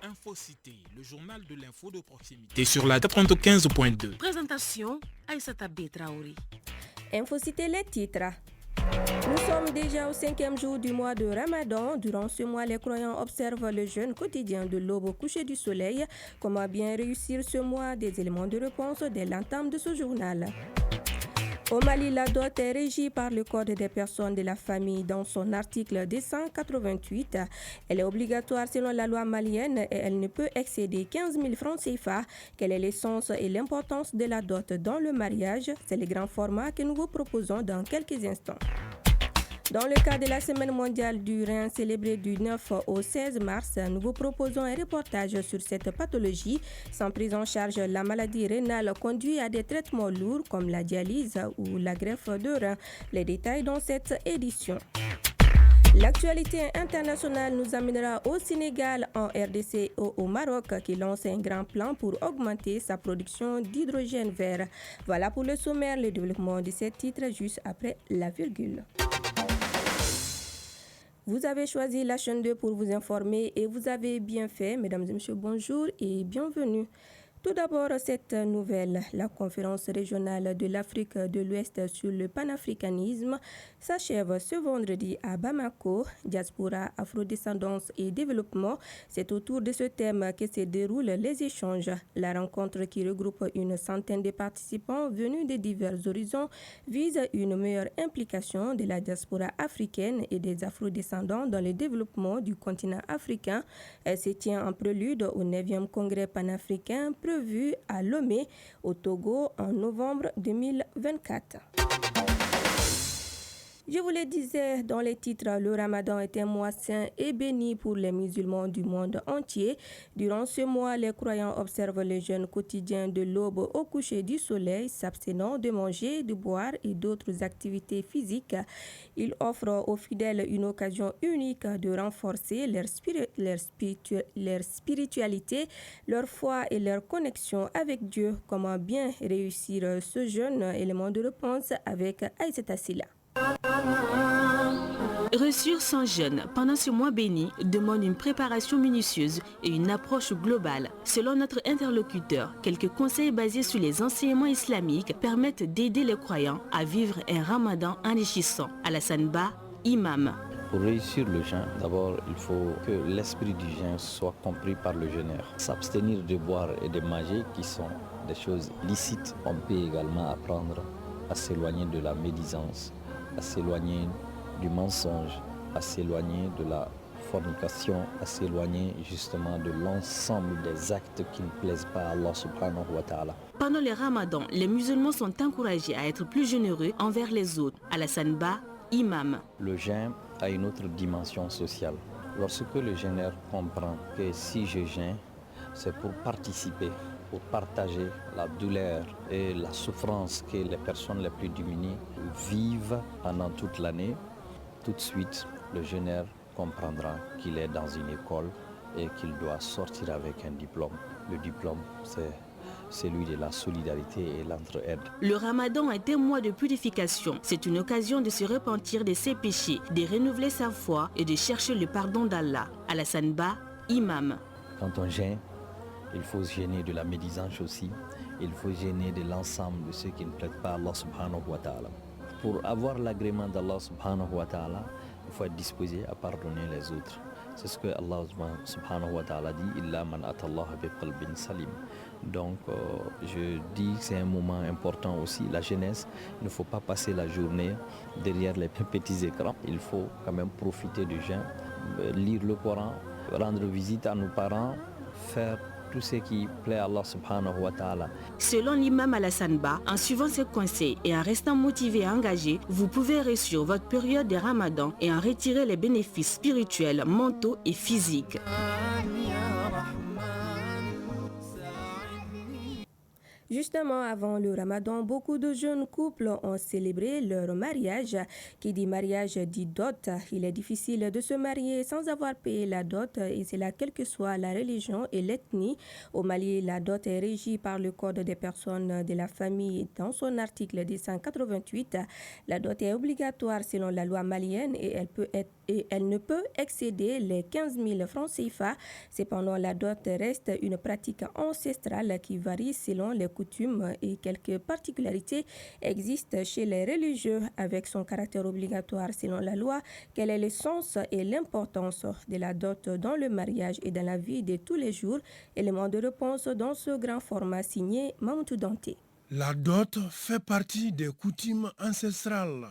Infocité, le journal de l'info de proximité sur la 95.2. Présentation Aïssata B. Traoré. Infocité les titres. Nous sommes déjà au 5e jour du mois de Ramadan. Durant ce mois, les croyants observent le jeûne quotidien de l'aube au coucher du soleil. Comment bien réussir ce mois? Des éléments de réponse dès l'entame de ce journal. Au Mali, la dot est régie par le Code des personnes de la famille dans son article 288. Elle est obligatoire selon la loi malienne et elle ne peut excéder 15 000 francs CFA. Quelle est l'essence et l'importance de la dot dans le mariage? C'est le grand format que nous vous proposons dans quelques instants. Dans le cadre de la Semaine mondiale du rein célébrée du 9 au 16 mars, nous vous proposons un reportage sur cette pathologie. Sans prise en charge, la maladie rénale conduit à des traitements lourds comme la dialyse ou la greffe de rein. Les détails dans cette édition. L'actualité internationale nous amènera au Sénégal, en RDC et au Maroc qui lance un grand plan pour augmenter sa production d'hydrogène vert. Voilà pour le sommaire, le développement de ces titres juste après la virgule. Vous avez choisi la chaîne 2 pour vous informer et vous avez bien fait. Mesdames et messieurs, bonjour et bienvenue. Tout d'abord, cette nouvelle, la conférence régionale de l'Afrique de l'Ouest sur le panafricanisme s'achève ce vendredi à Bamako. Diaspora, afrodescendance et développement, c'est autour de ce thème que se déroulent les échanges. La rencontre qui regroupe une centaine de participants venus de divers horizons vise une meilleure implication de la diaspora africaine et des afrodescendants dans le développement du continent africain. Elle se tient en prélude au 9e congrès panafricain prévu à Lomé, au Togo, en novembre 2024. Je vous le disais dans les titres, le Ramadan est un mois saint et béni pour les musulmans du monde entier. Durant ce mois, les croyants observent le jeûne quotidien de l'aube au coucher du soleil, s'abstenant de manger, de boire et d'autres activités physiques. Ils offrent aux fidèles une occasion unique de renforcer leur spiritualité, leur foi et leur connexion avec Dieu. Comment bien réussir ce jeûne? Élément de réponse avec Aïssata Silla. Réussir son jeûne pendant ce mois béni demande une préparation minutieuse et une approche globale. Selon notre interlocuteur, quelques conseils basés sur les enseignements islamiques permettent d'aider les croyants à vivre un ramadan enrichissant. Alassane Ba, imam. Pour réussir le jeûne, d'abord, il faut que l'esprit du jeûne soit compris par le jeûneur. S'abstenir de boire et de manger, qui sont des choses licites. On peut également apprendre à s'éloigner de la médisance, à s'éloigner du mensonge, à s'éloigner de la fornication, à s'éloigner justement de l'ensemble des actes qui ne plaisent pas à Allah subhanahu wa ta'ala. Pendant le ramadan, les musulmans sont encouragés à être plus généreux envers les autres. Alassane Ba, imam. Le jeûne a une autre dimension sociale. Lorsque le jeûneur comprend que si je jeûne, c'est pour participer, pour partager la douleur et la souffrance que les personnes les plus démunies vivent pendant toute l'année, tout de suite, le jeûneur comprendra qu'il est dans une école et qu'il doit sortir avec un diplôme. Le diplôme, c'est celui de la solidarité et l'entraide. Le ramadan est un mois de purification. C'est une occasion de se repentir de ses péchés, de renouveler sa foi et de chercher le pardon d'Allah. Alassane Ba, imam. Quand on jeûne, il faut se gêner de la médisance aussi. Il faut gêner de l'ensemble de ceux qui ne plaident pas à Allah subhanahu wa ta'ala. Pour avoir l'agrément d'Allah subhanahu wa ta'ala, il faut être disposé à pardonner les autres. C'est ce que Allah subhanahu wa ta'ala dit, Illa man atallah bi qalbin salim. Donc je dis que c'est un moment important aussi, la jeunesse. Il ne faut pas passer la journée derrière les petits écrans. Il faut quand même profiter du jeûne, lire le Coran, rendre visite à nos parents, faire tout ce qui plaît à Allah subhanahu wa ta'ala. Selon l'imam Alassane Ba, en suivant ses conseils et en restant motivé et engagé, vous pouvez réussir votre période de ramadan et en retirer les bénéfices spirituels, mentaux et physiques. Justement, avant le ramadan, beaucoup de jeunes couples ont célébré leur mariage. Qui dit mariage dit dot. Il est difficile de se marier sans avoir payé la dot et c'est là quelle que soit la religion et l'ethnie. Au Mali, la dot est régie par le Code des personnes de la famille dans son article 288. La dot est obligatoire selon la loi malienne et elle ne peut excéder les 15 000 francs CFA. Cependant, la dot reste une pratique ancestrale qui varie selon les coutumes et quelques particularités existent chez les religieux avec son caractère obligatoire selon la loi. Quel est le sens et l'importance de la dot dans le mariage et dans la vie de tous les jours? Élément de réponse dans ce grand format signé Mamoudou Dante. La dot fait partie des coutumes ancestrales,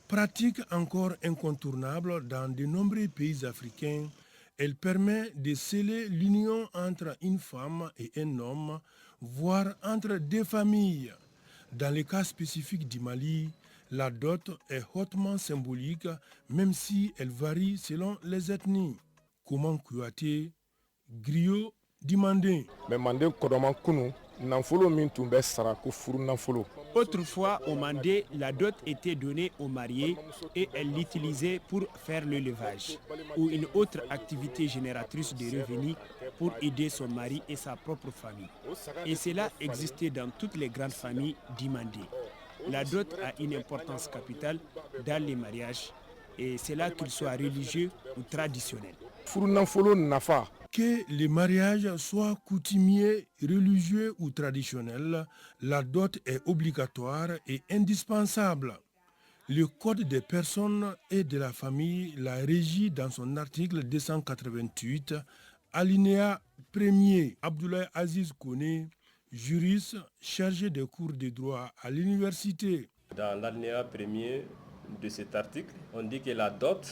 pratique encore incontournable dans de nombreux pays africains. Elle permet de sceller l'union entre une femme et un homme, voire entre deux familles. Dans le cas spécifique du Mali, la dot est hautement symbolique, même si elle varie selon les ethnies. Comment Kouyaté, Griot, Dimandé. Autrefois, au Mandé, la dot était donnée aux mariés et elle l'utilisait pour faire le levage ou une autre activité génératrice de revenus pour aider son mari et sa propre famille. Et cela existait dans toutes les grandes familles d'Imandé. La dot a une importance capitale dans les mariages et c'est là qu'ils soient religieux ou traditionnels. Que les mariages soient coutumiers, religieux ou traditionnels, la dot est obligatoire et indispensable. Le Code des personnes et de la famille la régit dans son article 288, alinéa 1er. Abdoulaye Aziz Kone, juriste chargé des cours de droit à l'université. Dans l'alinéa 1er de cet article, on dit que la dot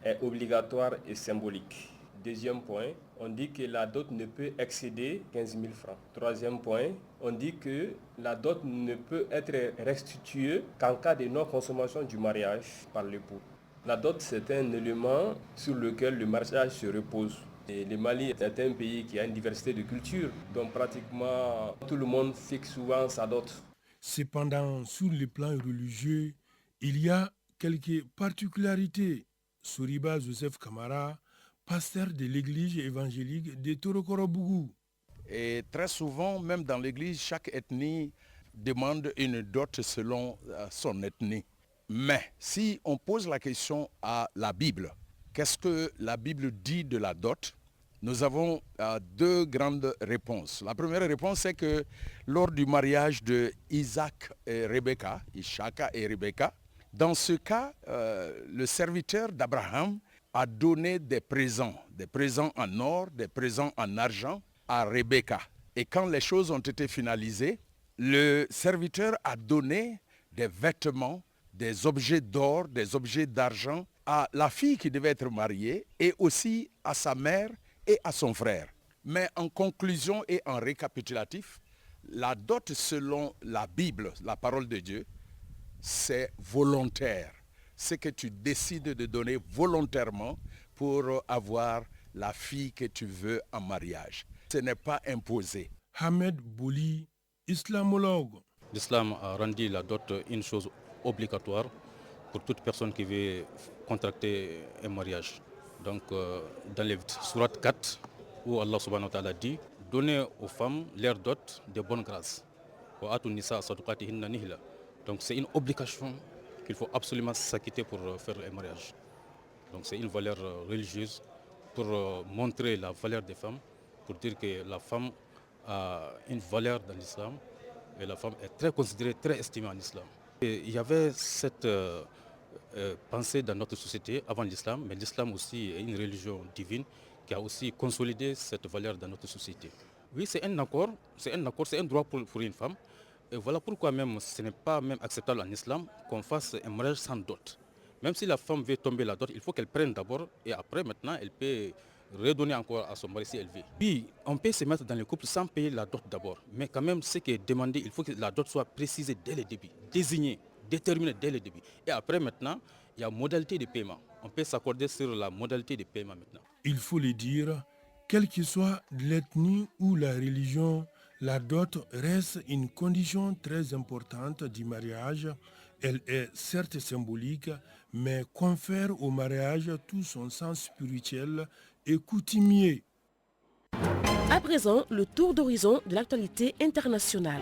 est obligatoire et symbolique. Deuxième point, on dit que la dot ne peut excéder 15 000 francs. Troisième point, on dit que la dot ne peut être restituée qu'en cas de non-consommation du mariage par l'époux. La dot, c'est un élément sur lequel le mariage se repose. Et le Mali est un pays qui a une diversité de cultures, donc pratiquement tout le monde fixe souvent sa dot. Cependant, sur le plan religieux, il y a quelques particularités. Soriba Joseph Kamara, pasteur de l'église évangélique de Torokorobougou. Et très souvent, même dans l'église, chaque ethnie demande une dot selon son ethnie. Mais si on pose la question à la Bible, qu'est-ce que la Bible dit de la dot? Nous avons deux grandes réponses. La première réponse, c'est que lors du mariage de Isaac et Rebecca, Ishaka et Rebecca, dans ce cas, le serviteur d'Abraham a donné des présents en or, des présents en argent à Rebecca. Et quand les choses ont été finalisées, le serviteur a donné des vêtements, des objets d'or, des objets d'argent à la fille qui devait être mariée et aussi à sa mère et à son frère. Mais en conclusion et en récapitulatif, la dot selon la Bible, la parole de Dieu, c'est volontaire. C'est que tu décides de donner volontairement pour avoir la fille que tu veux en mariage. Ce n'est pas imposé. Ahmed Bouli, islamologue. L'islam a rendu la dot une chose obligatoire pour toute personne qui veut contracter un mariage. Donc dans les Surat 4, où Allah subhanahu wa ta'ala dit, donnez aux femmes leur dot de bonne grâce. Donc c'est une obligation qu'il faut absolument s'acquitter pour faire un mariage. Donc c'est une valeur religieuse pour montrer la valeur des femmes, pour dire que la femme a une valeur dans l'islam et la femme est très considérée, très estimée en islam. Et il y avait cette pensée dans notre société avant l'islam, mais l'islam aussi est une religion divine qui a aussi consolidé cette valeur dans notre société. Oui, c'est un accord, c'est un droit pour une femme. Et voilà pourquoi même ce n'est pas même acceptable en islam qu'on fasse un mariage sans dot. Même si la femme veut tomber la dot, il faut qu'elle prenne d'abord et après maintenant elle peut redonner encore à son mari si elle veut. Oui, on peut se mettre dans le couple sans payer la dot d'abord. Mais quand même ce qui est demandé, il faut que la dot soit précisée dès le début, désignée, déterminée dès le début. Et après maintenant, il y a modalité de paiement. On peut s'accorder sur la modalité de paiement maintenant. Il faut le dire, quelle que soit l'ethnie ou la religion, La dot reste une condition très importante du mariage. Elle est certes symbolique, mais confère au mariage tout son sens spirituel et coutumier. À présent, le tour d'horizon de l'actualité internationale.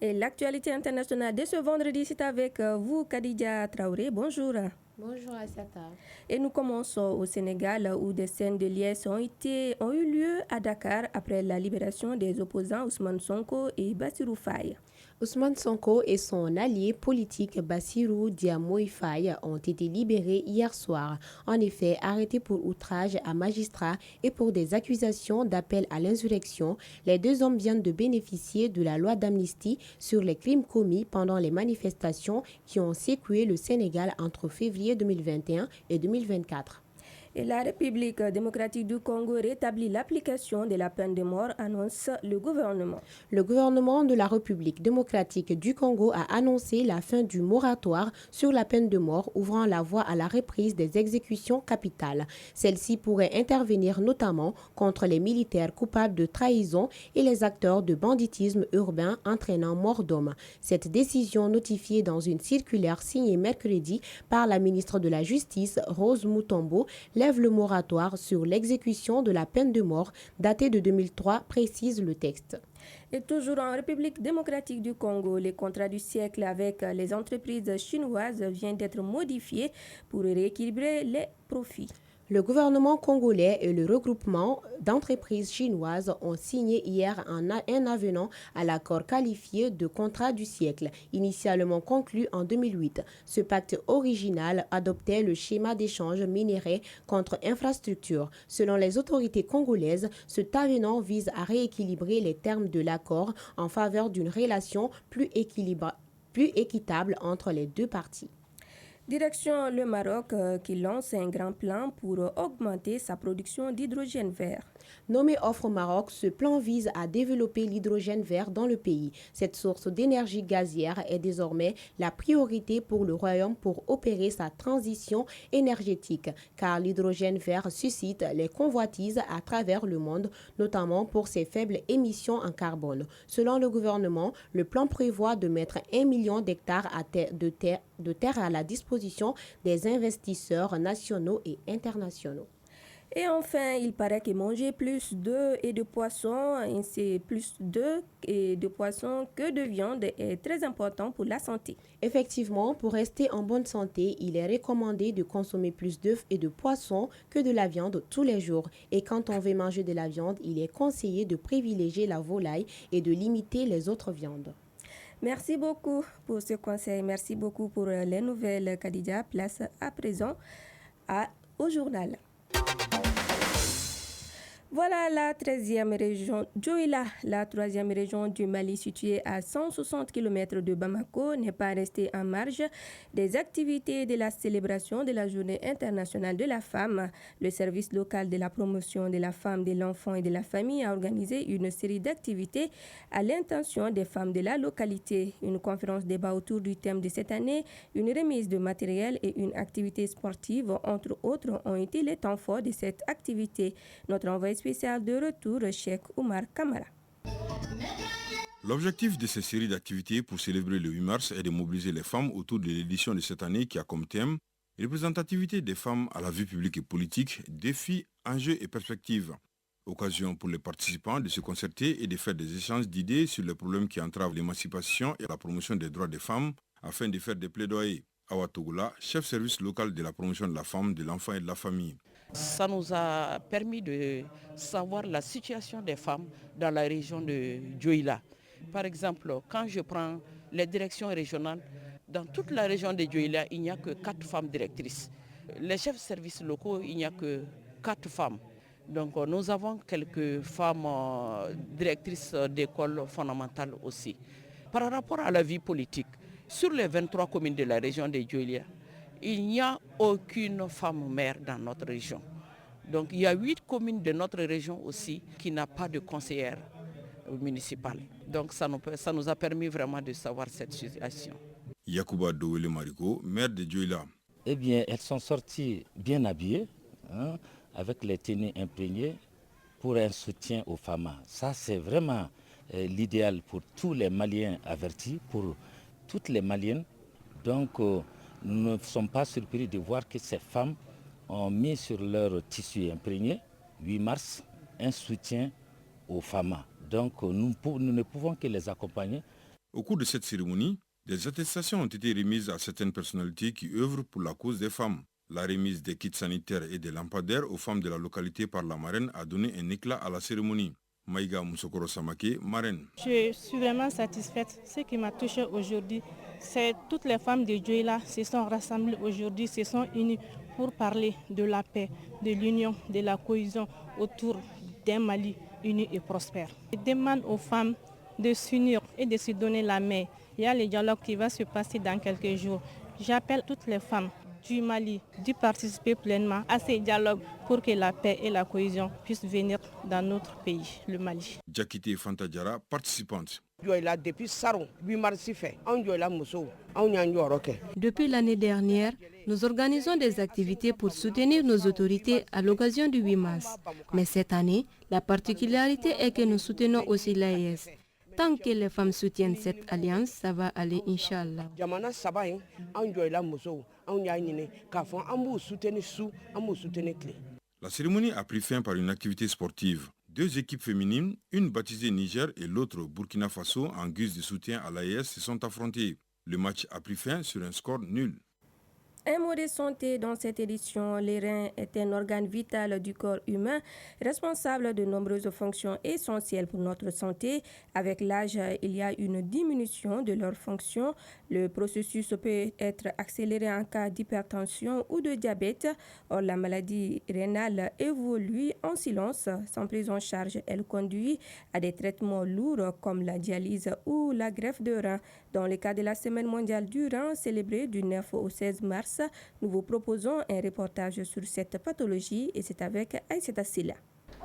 Et l'actualité internationale de ce vendredi, c'est avec vous, Khadija Traoré. Bonjour. Bonjour Assata. Et nous commençons au Sénégal où des scènes de liesse ont eu lieu à Dakar après la libération des opposants Ousmane Sonko et Bassirou Faye. Ousmane Sonko et son allié politique Bassirou Diomaye Faye ont été libérés hier soir. En effet, arrêtés pour outrage à magistrat et pour des accusations d'appel à l'insurrection, les deux hommes viennent de bénéficier de la loi d'amnistie sur les crimes commis pendant les manifestations qui ont secoué le Sénégal entre février 2021 et 2024. Et la République démocratique du Congo rétablit l'application de la peine de mort, annonce le gouvernement. Le gouvernement de la République démocratique du Congo a annoncé la fin du moratoire sur la peine de mort, ouvrant la voie à la reprise des exécutions capitales. Celle-ci pourrait intervenir notamment contre les militaires coupables de trahison et les acteurs de banditisme urbain entraînant mort d'hommes. Cette décision, notifiée dans une circulaire signée mercredi par la ministre de la Justice, Rose Mutombo, lève le moratoire sur l'exécution de la peine de mort datée de 2003, précise le texte. Et toujours en République démocratique du Congo, les contrats du siècle avec les entreprises chinoises viennent d'être modifiés pour rééquilibrer les profits. Le gouvernement congolais et le regroupement d'entreprises chinoises ont signé hier un avenant à l'accord qualifié de contrat du siècle, initialement conclu en 2008. Ce pacte original adoptait le schéma d'échange minéré contre infrastructure. Selon les autorités congolaises, cet avenant vise à rééquilibrer les termes de l'accord en faveur d'une relation plus équitable entre les deux parties. Direction le Maroc qui lance un grand plan pour augmenter sa production d'hydrogène vert. Nommé Offre Maroc, ce plan vise à développer l'hydrogène vert dans le pays. Cette source d'énergie gazière est désormais la priorité pour le Royaume pour opérer sa transition énergétique, car l'hydrogène vert suscite les convoitises à travers le monde, notamment pour ses faibles émissions en carbone. Selon le gouvernement, le plan prévoit de mettre 1 million d'hectares de terre à la disposition des investisseurs nationaux et internationaux. Et enfin, il paraît que manger plus d'œufs et de poissons, c'est plus d'œufs et de poissons que de viande est très important pour la santé. Effectivement, pour rester en bonne santé, il est recommandé de consommer plus d'œufs et de poissons que de la viande tous les jours. Et quand on veut manger de la viande, il est conseillé de privilégier la volaille et de limiter les autres viandes. Merci beaucoup pour ce conseil. Merci beaucoup pour les nouvelles, Khadija. Place à présent au journal. Voilà la 13e région Dioïla, la 3e région du Mali située à 160 km de Bamako, n'est pas restée en marge des activités de la célébration de la Journée internationale de la femme. Le service local de la promotion de la femme, de l'enfant et de la famille a organisé une série d'activités à l'intention des femmes de la localité. Une conférence débat autour du thème de cette année, une remise de matériel et une activité sportive, entre autres, ont été les temps forts de cette activité. Notre envoyé spécial de retour, Cheikh Oumar Kamara. L'objectif de cette série d'activités pour célébrer le 8 mars est de mobiliser les femmes autour de l'édition de cette année qui a comme thème « Représentativité des femmes à la vie publique et politique, défis, enjeux et perspectives ». Occasion pour les participants de se concerter et de faire des échanges d'idées sur les problèmes qui entravent l'émancipation et la promotion des droits des femmes afin de faire des plaidoyers. Awa Togola, chef service local de la promotion de la femme, de l'enfant et de la famille. Ça nous a permis de savoir la situation des femmes dans la région de Dioïla. Par exemple, quand je prends les directions régionales, dans toute la région de Dioïla, il n'y a que 4 femmes directrices. Les chefs de services locaux, il n'y a que 4 femmes. Donc nous avons quelques femmes directrices d'écoles fondamentales aussi. Par rapport à la vie politique, sur les 23 communes de la région de Dioïla, il n'y a aucune femme maire dans notre région. Donc il y a 8 communes de notre région aussi qui n'ont pas de conseillère municipale. Donc ça nous a permis vraiment de savoir cette situation. Yacouba Dowele Mariko, maire de Dioïla. Eh bien, elles sont sorties bien habillées, avec les tenues imprégnées pour un soutien aux femmes. Ça, c'est vraiment l'idéal pour tous les Maliens avertis, pour toutes les Maliennes. Donc, nous ne sommes pas surpris de voir que ces femmes ont mis sur leur tissu imprégné, 8 mars, un soutien aux femmes. Donc, nous ne pouvons que les accompagner. Au cours de cette cérémonie, des attestations ont été remises à certaines personnalités qui œuvrent pour la cause des femmes. La remise des kits sanitaires et des lampadaires aux femmes de la localité par la marraine a donné un éclat à la cérémonie. Maïga Moussokoro Samake, marraine. Je suis vraiment satisfaite. Ce qui m'a touchée aujourd'hui, c'est toutes les femmes de Dioïla se sont rassemblées aujourd'hui, se sont unies pour parler de la paix, de l'union, de la cohésion autour d'un Mali uni et prospère. Je demande aux femmes de s'unir et de se donner la main. Il y a le dialogue qui va se passer dans quelques jours. J'appelle toutes les femmes du Mali de participer pleinement à ces dialogues pour que la paix et la cohésion puissent venir dans notre pays, le Mali. Jakite Fantadjara, participante. Depuis l'année dernière, nous organisons des activités pour soutenir nos autorités à l'occasion du 8 mars. Mais cette année, la particularité est que nous soutenons aussi l'AES. Tant que les femmes soutiennent cette alliance, ça va aller, Inch'Allah. La cérémonie a pris fin par une activité sportive. 2 équipes féminines, une baptisée Niger et l'autre Burkina Faso, en guise de soutien à l'AES, se sont affrontées. Le match a pris fin sur un score nul. Un mot de santé dans cette édition. Les reins est un organe vital du corps humain, responsable de nombreuses fonctions essentielles pour notre santé. Avec l'âge, il y a une diminution de leurs fonctions. Le processus peut être accéléré en cas d'hypertension ou de diabète. Or, la maladie rénale évolue en silence. Sans prise en charge, elle conduit à des traitements lourds comme la dialyse ou la greffe de rein. Dans le cadre de la Semaine mondiale du rein, célébrée du 9 au 16 mars, nous vous proposons un reportage sur cette pathologie et c'est avec Aïssata Silla.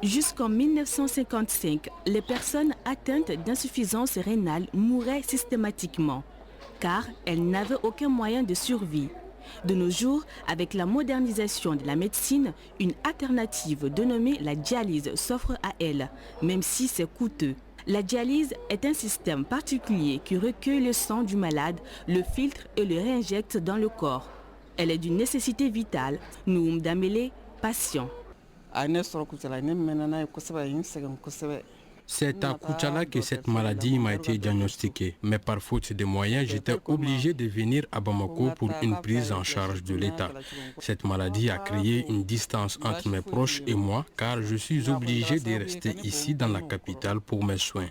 Jusqu'en 1955, les personnes atteintes d'insuffisance rénale mouraient systématiquement car elles n'avaient aucun moyen de survie. De nos jours, avec la modernisation de la médecine, une alternative dénommée la dialyse s'offre à elle, même si c'est coûteux. La dialyse est un système particulier qui recueille le sang du malade, le filtre et le réinjecte dans le corps. Elle est d'une nécessité vitale. Nous Damele, patient. C'est à Koutchala que cette maladie m'a été diagnostiquée. Mais par faute de moyens, j'étais obligé de venir à Bamako pour une prise en charge de l'État. Cette maladie a créé une distance entre mes proches et moi car je suis obligé de rester ici dans la capitale pour mes soins.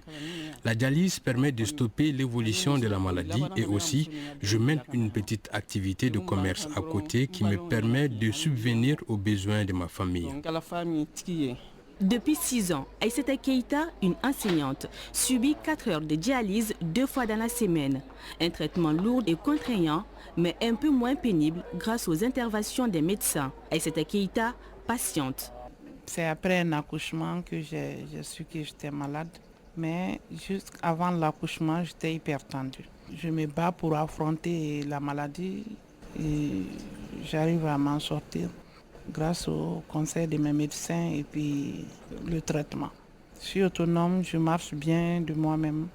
La dialyse permet de stopper l'évolution de la maladie et aussi je mène une petite activité de commerce à côté qui me permet de subvenir aux besoins de ma famille. Depuis 6 ans, Aïssata Keïta, une enseignante, subit 4 heures de dialyse 2 fois dans la semaine. Un traitement lourd et contraignant, mais un peu moins pénible grâce aux interventions des médecins. Aïssata Keïta, patiente. C'est après un accouchement que j'ai su que j'étais malade. Mais juste avant l'accouchement, j'étais hyper tendue. Je me bats pour affronter la maladie et j'arrive à m'en sortir grâce au conseil de mes médecins et puis le traitement. Je suis autonome, je marche bien de moi-même.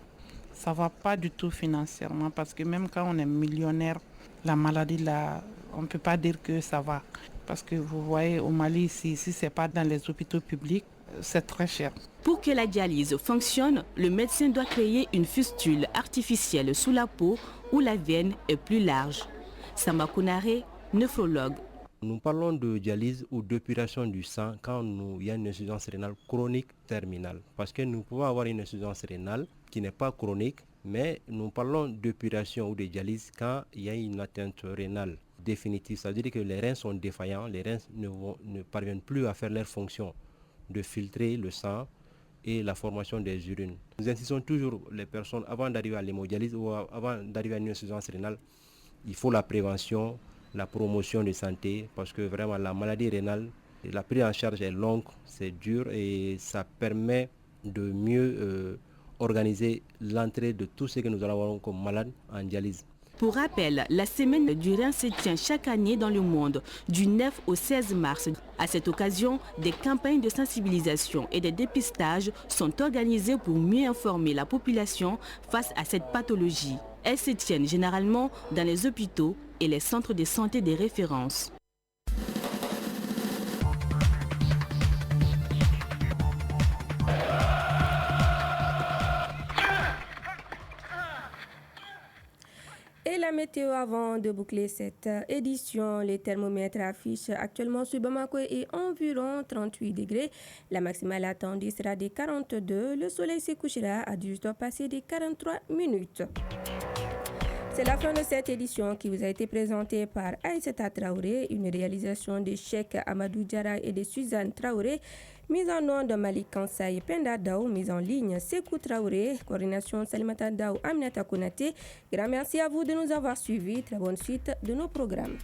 Ça ne va pas du tout financièrement parce que même quand on est millionnaire, la maladie, là, on ne peut pas dire que ça va. Parce que vous voyez, au Mali, si ce n'est pas dans les hôpitaux publics, c'est très cher. Pour que la dialyse fonctionne, le médecin doit créer une fistule artificielle sous la peau où la veine est plus large. Samba Kounare, nephrologue. Nous parlons de dialyse ou d'épuration du sang quand il y a une insuffisance rénale chronique terminale. Parce que nous pouvons avoir une insuffisance rénale qui n'est pas chronique, mais nous parlons d'épuration ou de dialyse quand il y a une atteinte rénale définitive. Ça veut dire que les reins sont défaillants, les reins ne parviennent plus à faire leur fonction de filtrer le sang et la formation des urines. Nous insistons toujours les personnes avant d'arriver à l'hémodialyse ou avant d'arriver à une insuffisance rénale, il faut la prévention, la promotion de santé parce que vraiment la maladie rénale, la prise en charge est longue, c'est dur et ça permet de mieux organiser l'entrée de tout ce que nous allons avoir comme malades en dialyse. Pour rappel, la semaine du Rhin se tient chaque année dans le monde, du 9 au 16 mars. À cette occasion, des campagnes de sensibilisation et des dépistages sont organisées pour mieux informer la population face à cette pathologie. Elles se tiennent généralement dans les hôpitaux et les centres de santé des références. Et la météo avant de boucler cette édition, les thermomètres affichent actuellement sur Bamako et environ 38 degrés. La maximale attendue sera de 42. Le soleil se couchera à 18h passé de 43 minutes. C'est la fin de cette édition qui vous a été présentée par Aïssata Traoré, une réalisation de Cheikh Amadou Diarra et de Suzanne Traoré, mise en onde de Malik Kansaï Penda Dao, mise en ligne Sekou Traoré, coordination Salimata Dao Aminata Konaté. Grand merci à vous de nous avoir suivis. Très bonne suite de nos programmes.